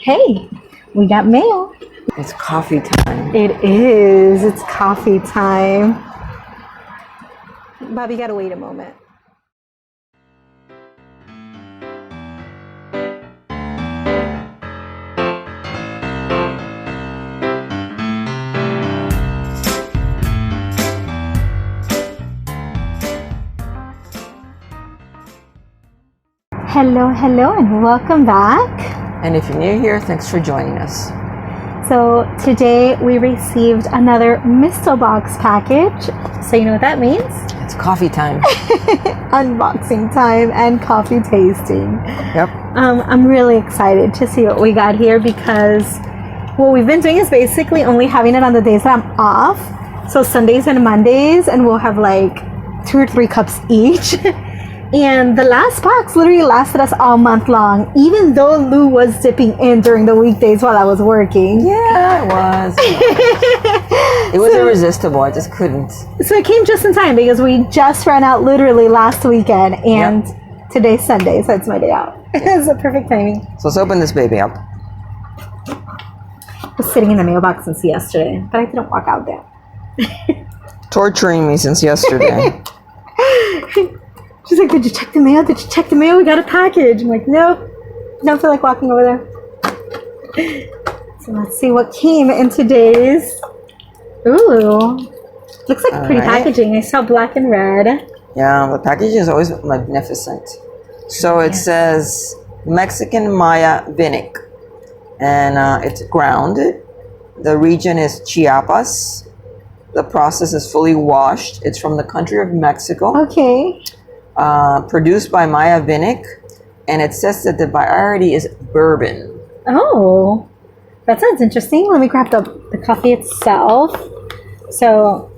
Hey, we got mail. It's coffee time. It is. It's coffee time. Bobby, gotta wait a moment. Hello, and welcome back. And if you're new here, thanks for joining us. So today we received another Mistobox package. So you know what that means? It's coffee time. Unboxing time and coffee tasting. Yep. I'm really excited to see what we got here because what we've been doing is basically only having it on the days that I'm off. So Sundays and Mondays, and we'll have like 2 or 3 cups each. And the last box literally lasted us all month long, even though Lou was dipping in during the weekdays while I was working. Yeah, it was. It was irresistible. I just couldn't. So it came just in time because we just ran out literally last weekend, and today's Sunday, so it's my day out. It's a perfect timing. So let's open this baby up. I was sitting in the mailbox since yesterday, but I didn't walk out there. Torturing me since yesterday. She's like, did you check the mail? Did you check the mail? We got a package. I'm like, no, don't feel like walking over there. So let's see what came in today's. Ooh, looks like pretty packaging. I saw black and red. Yeah, the packaging is always magnificent. So it says Mexican Vinic, and it's grounded. The region is Chiapas. The process is fully washed. It's from the country of Mexico. Okay. Produced by Maya Vinic, and it says that the variety is bourbon. Oh, that sounds interesting. Let me grab the coffee itself. So,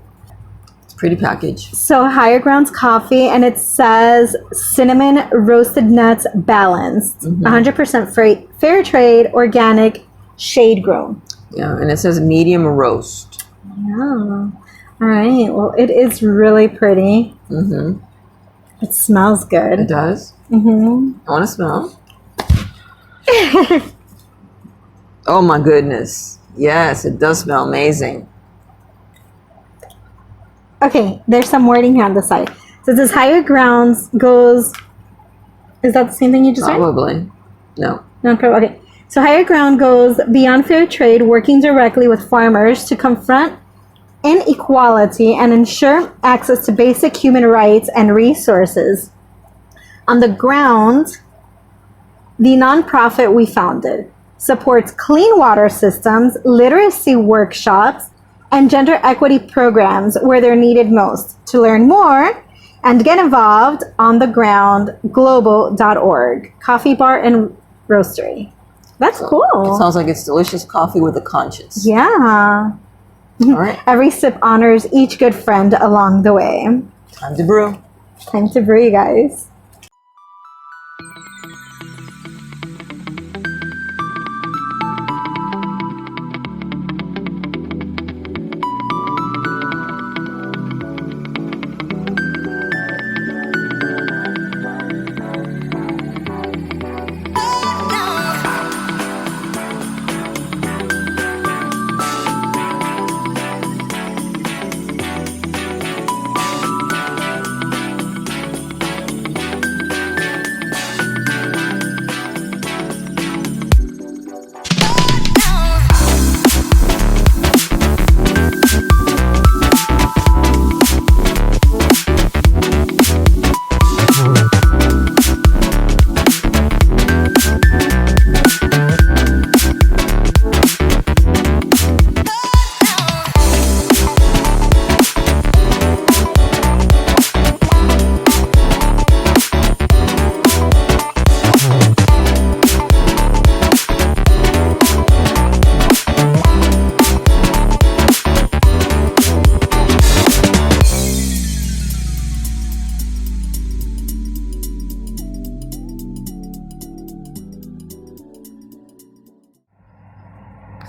It's a pretty package. So Higher Grounds coffee, and it says cinnamon roasted nuts balanced, 100% fair trade, organic, shade grown. Yeah, and it says medium roast. Yeah. All right. Well, it is really pretty. Mm-hmm. It smells good. It does? Mm-hmm. I want to smell. Oh my goodness. Yes, it does smell amazing. Okay, there's some wording here on the side. So it says Higher Grounds goes... Is that the same thing you just read? Probably. No. Okay. So Higher Ground goes beyond fair trade, working directly with farmers to confront inequality and ensure access to basic human rights and resources. On the ground, the nonprofit we founded supports clean water systems, literacy workshops, and gender equity programs where they're needed most. To learn more and get involved, on the ground, global.org, coffee bar and roastery. That's cool. It sounds like it's delicious coffee with a conscience. Yeah. All right. Every sip honors each good friend along the way. Time to brew. Time to brew, you guys.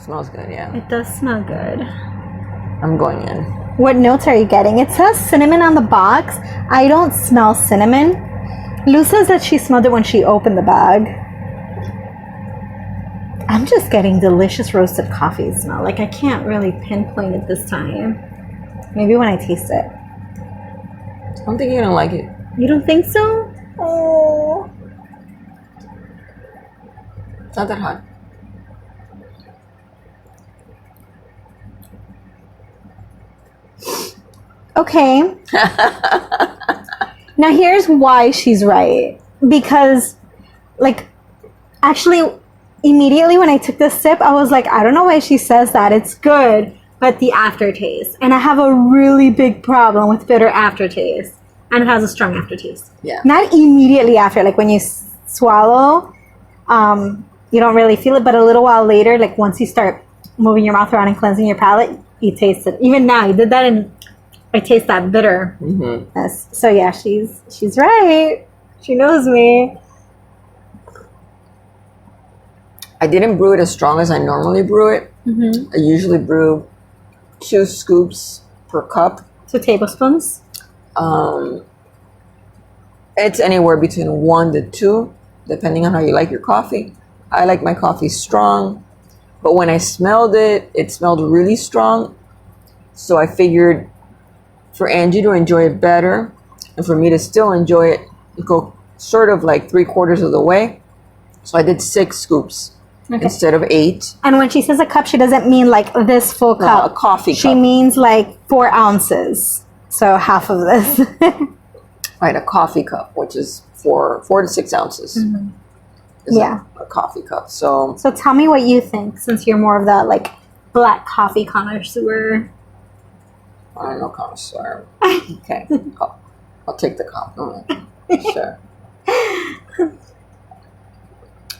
Smells good, yeah. It does smell good. I'm going in. What notes are you getting? It says cinnamon on the box. I don't smell cinnamon. Lou says that she smelled it when she opened the bag. I'm just getting delicious roasted coffee smell. Like I can't really pinpoint it this time. Maybe when I taste it. I'm thinking you're gonna like it. You don't think so? Oh. It's not that hot. Okay. Now here's why she's right. Because, like, actually, immediately when I took this sip, I was like, I don't know why she says that. It's good, but the aftertaste. And I have a really big problem with bitter aftertaste. And it has a strong aftertaste. Yeah. Not immediately after, like when you swallow, you don't really feel it, but a little while later, like once you start moving your mouth around and cleansing your palate, you taste it. Even now, you did that and I taste that bitter. Mm-hmm. So yeah, she's right. She knows me. I didn't brew it as strong as I normally brew it. Mm-hmm. I usually brew 2 scoops per cup. 2 tablespoons? It's anywhere between 1 to 2, depending on how you like your coffee. I like my coffee strong, but when I smelled it, it smelled really strong. So I figured for Angie to enjoy it better and for me to still enjoy it, go sort of like 3/4 of the way. So I did 6 scoops instead of 8. And when she says a cup, she doesn't mean like this full cup. No, a coffee cup. She means like 4 ounces. So half of this. Right, a coffee cup, which is 4 to 6 ounces. Mm-hmm. Is a coffee cup. So tell me what you think, since you're more of the like black coffee connoisseur. I don't know, connoisseur. Okay, I'll take the compliment. Sure.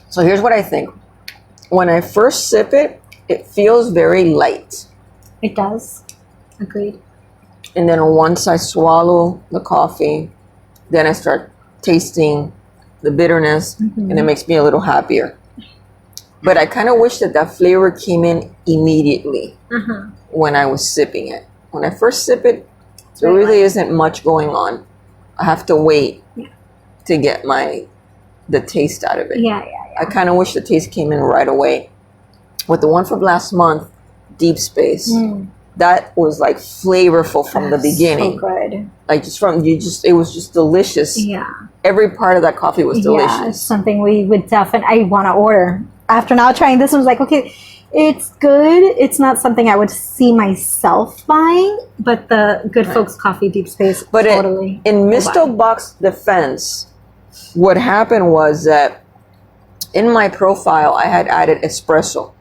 So here's what I think. When I first sip it, it feels very light. It does. Agreed. And then once I swallow the coffee, then I start tasting the bitterness, and it makes me a little happier. But I kind of wish that flavor came in immediately when I was sipping it. When I first sip it, there really isn't much going on. I have to wait to get the taste out of it. Yeah. I kind of wish the taste came in right away. With the one from last month, Deep Space, that was like flavorful from the beginning. So good. Like it was just delicious. Yeah. Every part of that coffee was delicious. Yeah, it's something we would definitely want to order. After now trying this, I was like, okay, it's good. It's not something I would see myself buying, but the Good Folks Coffee Deep Space, but totally. In Mistobox defense, what happened was that in my profile, I had added espresso,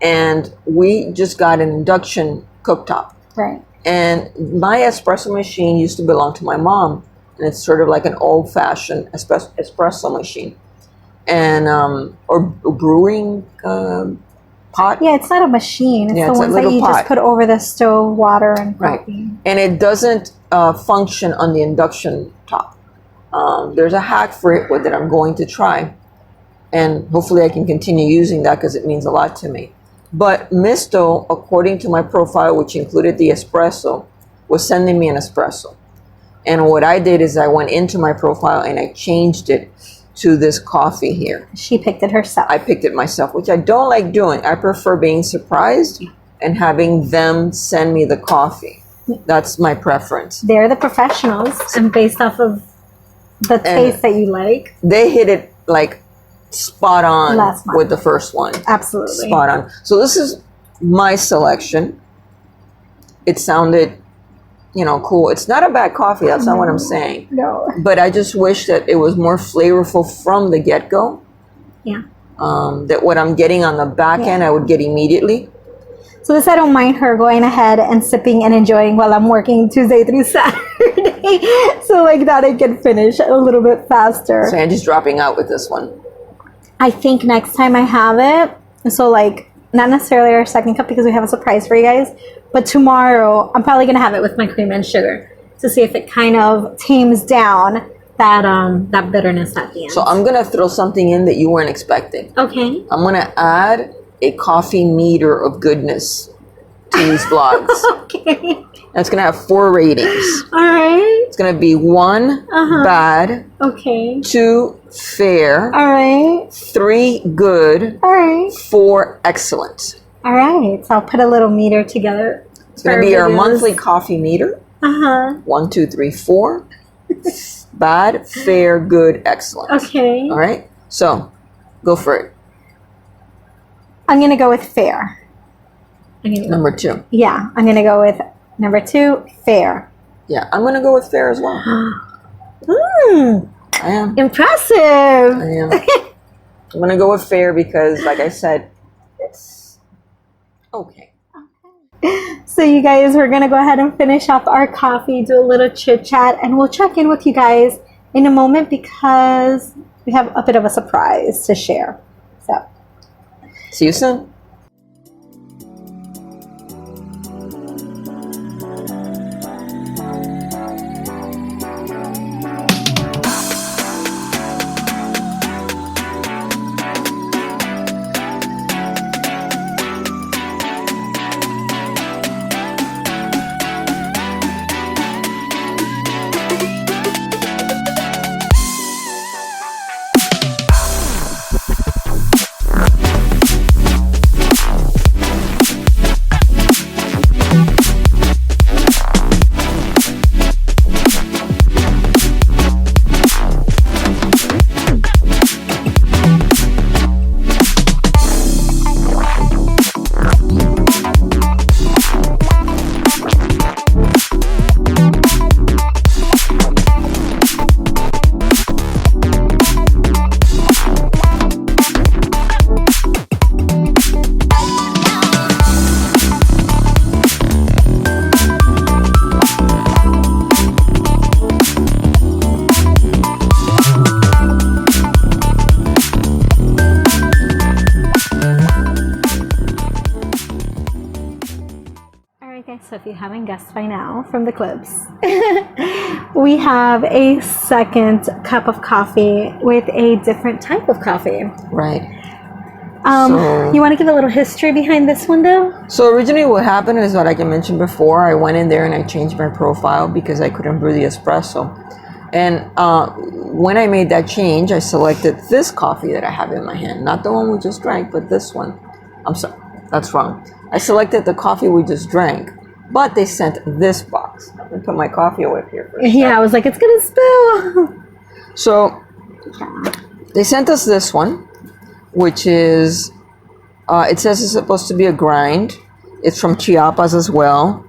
and we just got an induction cooktop. Right. And my espresso machine used to belong to my mom, and it's sort of like an old-fashioned espresso machine, and or brewing pot. Yeah, it's not a machine. It's the ones that you just put over the stove, water, and coffee. And it doesn't function on the induction top. There's a hack for it that I'm going to try, and hopefully I can continue using that because it means a lot to me. But Misto, according to my profile, which included the espresso, was sending me an espresso. And what I did is I went into my profile and I changed it to this coffee here. She picked it herself. I picked it myself, which I don't like doing. I prefer being surprised and having them send me the coffee. That's my preference. They're the professionals, and based off of the taste that you like. They hit it like spot on with the first one. Absolutely. Spot on. So this is my selection. It sounded, cool. It's not a bad coffee. That's not what I'm saying. No. But I just wish that it was more flavorful from the get-go. Yeah. That what I'm getting on the back end, I would get immediately. So this, I don't mind her going ahead and sipping and enjoying while I'm working Tuesday through Saturday. So like that I can finish a little bit faster. So Angie's dropping out with this one. I think next time I have it, so like not necessarily our second cup because we have a surprise for you guys, but tomorrow I'm probably going to have it with my cream and sugar to see if it kind of tames down that bitterness at the end. So I'm going to throw something in that you weren't expecting. Okay. I'm going to add a coffee meter of goodness to these vlogs. Okay. And it's going to have 4 ratings. All right. It's going to be 1, bad. Okay. 2, fair. All right. 3, good. All right. 4, excellent. All right. So I'll put a little meter together. It's going to be our monthly coffee meter. 1, 2, 3, 4. Bad, fair, good, excellent. Okay. All right. So go for it. I'm going to go with fair. Number 2. Yeah. I'm going to go with number 2, fair. Yeah, I'm going to go with fair as well. I am. Impressive. I am. I'm going to go with fair because, like I said, it's okay. So you guys, we're going to go ahead and finish up our coffee, do a little chit chat, and we'll check in with you guys in a moment because we have a bit of a surprise to share. So, see you soon. So if you haven't guessed by now from the clips, we have a second cup of coffee with a different type of coffee. Right. You want to give a little history behind this one, though? So originally what happened is what I mentioned before. I went in there and I changed my profile because I couldn't brew the espresso. And when I made that change, I selected this coffee that I have in my hand. Not the one we just drank, but this one. I'm sorry, that's wrong. I selected the coffee we just drank. But they sent this box. I'm going to put my coffee away here for a second. Yeah, I was like, it's going to spill. So they sent us this one, which is, it says it's supposed to be a grind. It's from Chiapas as well.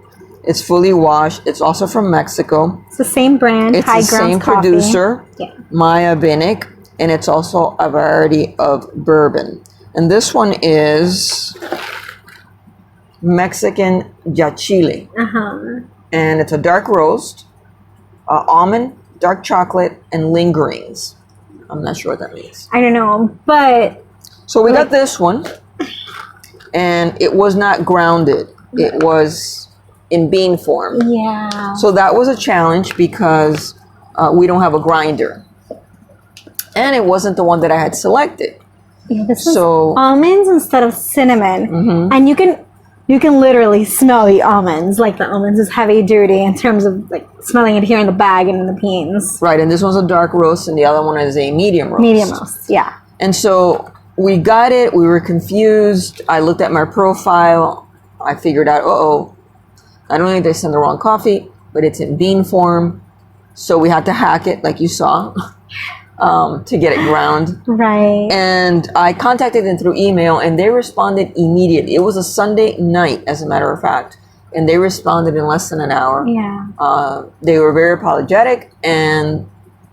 It's fully washed. It's also from Mexico. It's the same brand, it's High the Grounds same Coffee. producer, Yeah. Maya Vinic, and it's also a variety of bourbon. And this one is Mexican Chile. And it's a dark roast, almond, dark chocolate, and lingerings. I'm not sure what that means. I don't know, but... So we got this one, and it was not grounded. It was in bean form. Yeah. So that was a challenge because we don't have a grinder. And it wasn't the one that I had selected. Yeah, this is almonds instead of cinnamon. And you can literally smell the almonds. Like the almonds is heavy duty in terms of like smelling it here in the bag and in the beans. Right, and this one's a dark roast and the other one is a medium roast. Medium roast, yeah. And so we got it, we were confused. I looked at my profile. I figured out, not only did I send the wrong coffee, but it's in bean form. So we had to hack it like you saw to get it ground. Right. And I contacted them through email and they responded immediately. It was a Sunday night, as a matter of fact. And they responded in less than an hour. Yeah. They were very apologetic and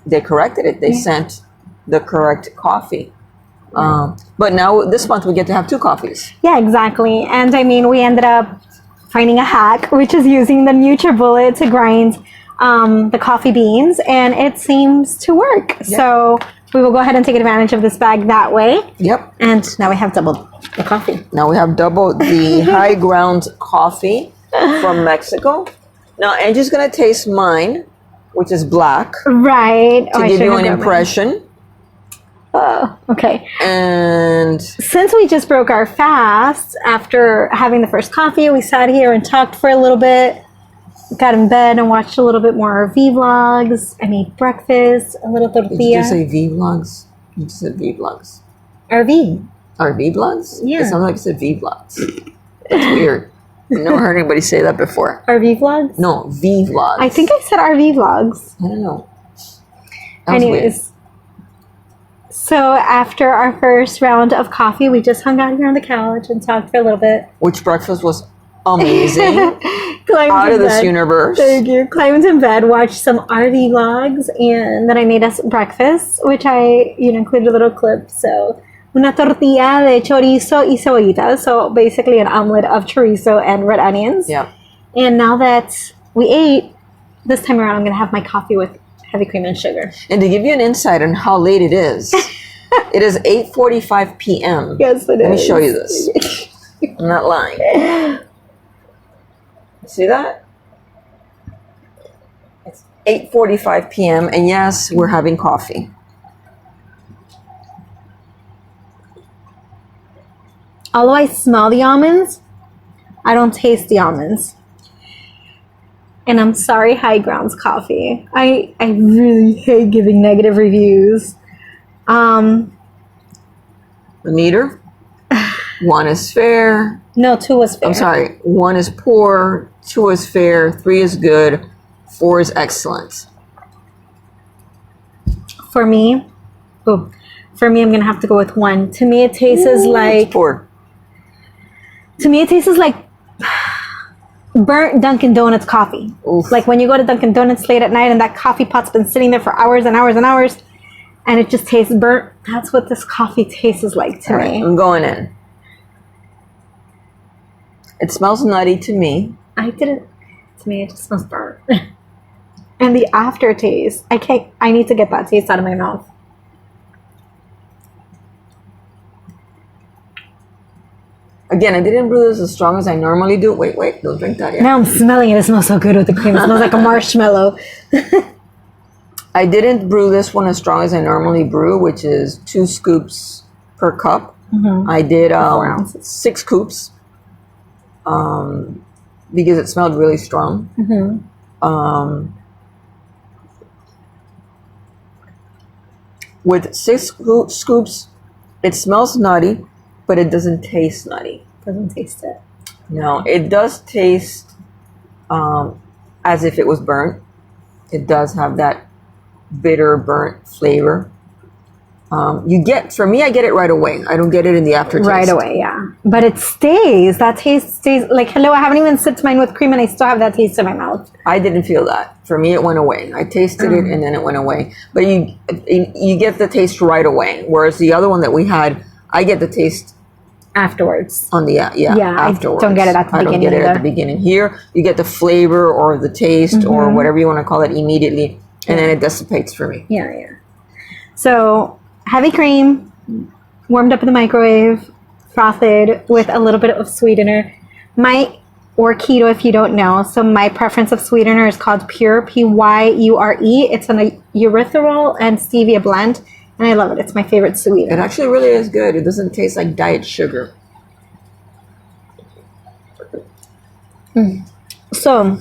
they corrected it. They sent the correct coffee. But now this month we get to have 2 coffees. Yeah, exactly. And I mean, we ended up finding a hack, which is using the NutriBullet to grind the coffee beans, and it seems to work. Yep. So we will go ahead and take advantage of this bag that way. Yep. And now we have double the coffee. Now we have double the High Ground coffee from Mexico. Now Angie's going to taste mine, which is black. Right. To give you an impression. Okay. And Since we just broke our fast after having the first coffee, we sat here and talked for a little bit. Got in bed and watched a little bit more RV vlogs. I made breakfast, a little tortilla. did you just say V vlogs? You just said V vlogs. RV. RV vlogs? Yeah. It sounds like you said V vlogs. That's weird. I've never heard anybody say that before. RV vlogs? No, V vlogs. I think I said RV vlogs. I don't know. That was weird. Anyways. So after our first round of coffee, we just hung out here on the couch and talked for a little bit. Which breakfast was amazing. Climbed Out in of this bed. universe. Thank you. Climbed in bed, watched some RV vlogs, and then I made us breakfast, which I, included a little clip. So, una tortilla de chorizo y cebollita. So basically an omelet of chorizo and red onions. Yeah. And now that we ate, this time around I'm going to have my coffee with heavy cream and sugar. And to give you an insight on how late it is, it is 8:45 p.m. Yes, it is. Let me show you this. I'm not lying. See that? It's 8:45 p.m. and yes, we're having coffee. Although I smell the almonds, I don't taste the almonds. And I'm sorry, High Grounds Coffee. I really hate giving negative reviews. The meter? 1 is fair. No, 2 was fair. I'm sorry. 1 is poor. 2 is fair. 3 is good. 4 is excellent. For me, I'm going to have to go with 1. To me, it tastes like... It's poor. To me, it tastes like burnt Dunkin' Donuts coffee. Oof. Like when you go to Dunkin' Donuts late at night and that coffee pot's been sitting there for hours and hours and hours and it just tastes burnt. That's what this coffee tastes like to All me. right, I'm going in. It smells nutty to me. To me, it just smells burnt. And the aftertaste, I need to get that taste out of my mouth. Again, I didn't brew this as strong as I normally do. Wait, don't drink that yet. Now I'm smelling it. It smells so good with the cream. It smells like a marshmallow. I didn't brew this one as strong as I normally brew, which is 2 scoops per cup. Mm-hmm. I did 4 ounces. 6 scoops because it smelled really strong. Mm-hmm. With 6 scoops, it smells nutty, but it doesn't taste nutty. Doesn't taste it. No, it does taste as if it was burnt. It does have that bitter burnt flavor. For me, I get it right away. I don't get it in the aftertaste. Right away, yeah. But it stays. That taste stays. Like, hello, I haven't even sipped mine with cream and I still have that taste in my mouth. I didn't feel that. For me, it went away. I tasted it and then it went away. But you get the taste right away. Whereas the other one that we had, I get the taste Afterwards. on the afterwards. I don't get it at the I don't beginning get it at either. the beginning. Here, you get the flavor or the taste or whatever you want to call it immediately, and then it dissipates for me. Yeah. So, heavy cream, warmed up in the microwave, frothed with a little bit of sweetener. Or keto if you don't know. So my preference of sweetener is called Pure, Pyure. It's an erythritol and stevia blend, and I love it. It's my favorite It sweetener. actually really is good. It doesn't taste like diet sugar. So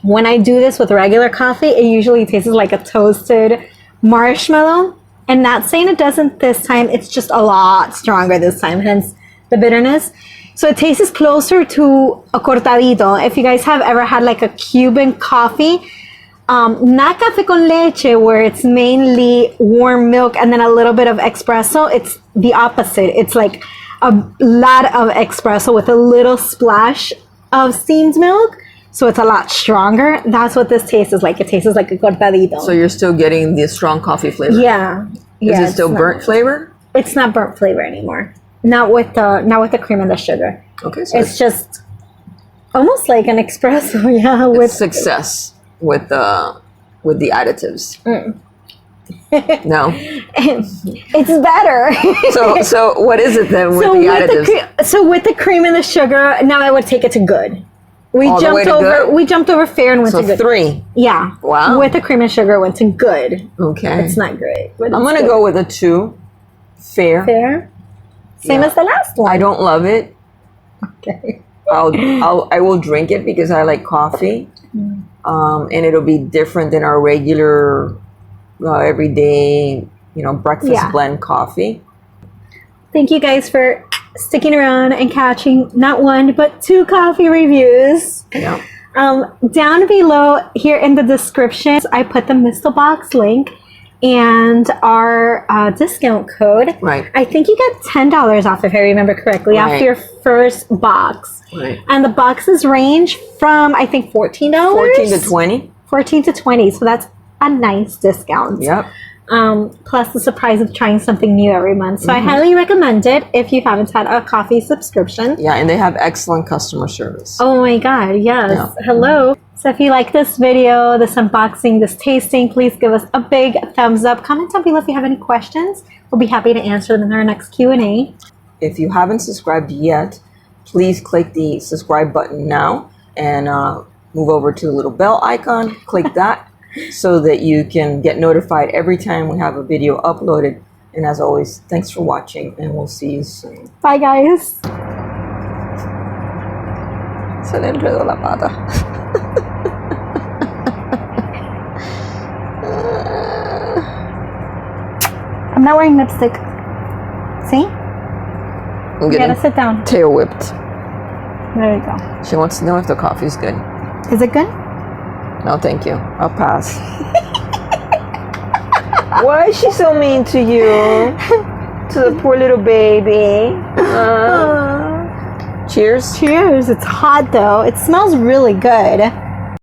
when I do this with regular coffee, it usually tastes like a toasted marshmallow. And not saying it doesn't this time, it's just a lot stronger this time, hence the bitterness. So it tastes closer to a cortadito. If you guys have ever had like a Cuban coffee, not café con leche, where it's mainly warm milk and then a little bit of espresso, it's the opposite. It's like a lot of espresso with a little splash of steamed milk. So it's a lot stronger. That's what this tastes like. It tastes like a cortadito. So you're still getting the strong coffee flavor. Yeah. Is it it's still not- burnt flavor? It's not burnt flavor anymore. Not with the cream and the sugar. Okay, so It's just almost like an espresso. Yeah, it's with success with the additives. No. it's better. So what is it then with the additives? So with the cream and the sugar, now I would take it to good. We All the way jumped to over. good? We jumped over fair and went So to good. 3. Yeah. Wow. With the cream and sugar, went to good. Okay. It's not great. But I'm it's gonna good. go with a 2. Fair. Fair. Same Yeah. as the last one. I don't love it. Okay. I will drink it because I like coffee. And it'll be different than our regular everyday, breakfast blend coffee. Thank you guys for sticking around and catching not one but 2 coffee reviews. Yeah. Down below here in the description, I put the Mistobox link and our discount code. Right. I think you get $10 off if I remember correctly after your first box. Right. And the boxes range from I think $14. 14 to 20. 14 to 20. So that's a nice discount. Yep. Plus the surprise of trying something new every month. So I highly recommend it if you haven't had a coffee subscription. Yeah, and they have excellent customer service. Oh my god, yes. Yeah. Hello. So if you like this video, this unboxing, this tasting, please give us a big thumbs up. Comment down below if you have any questions. We'll be happy to answer them in our next Q&A. If you haven't subscribed yet, please click the subscribe button now and move over to the little bell icon. Click that so that you can get notified every time we have a video uploaded. And as always, thanks for watching, and we'll see you soon. Bye, guys. Se le enredó la pata. I'm not wearing lipstick. See? I'm You getting gotta sit down. tail whipped. There you go. She wants to know if the coffee's good. Is it good? No, thank you. I'll pass. Why is she so mean to you? To the poor little baby. Cheers. Cheers. It's hot though. It smells really good.